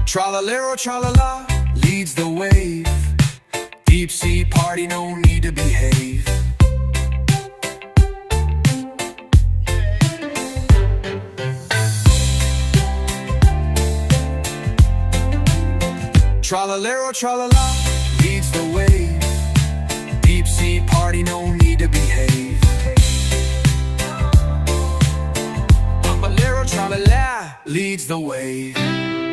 Tralalero tralala leads the wave. Deep sea party, no need to behave. Tralalero tralala leads the wave. Deep sea party, no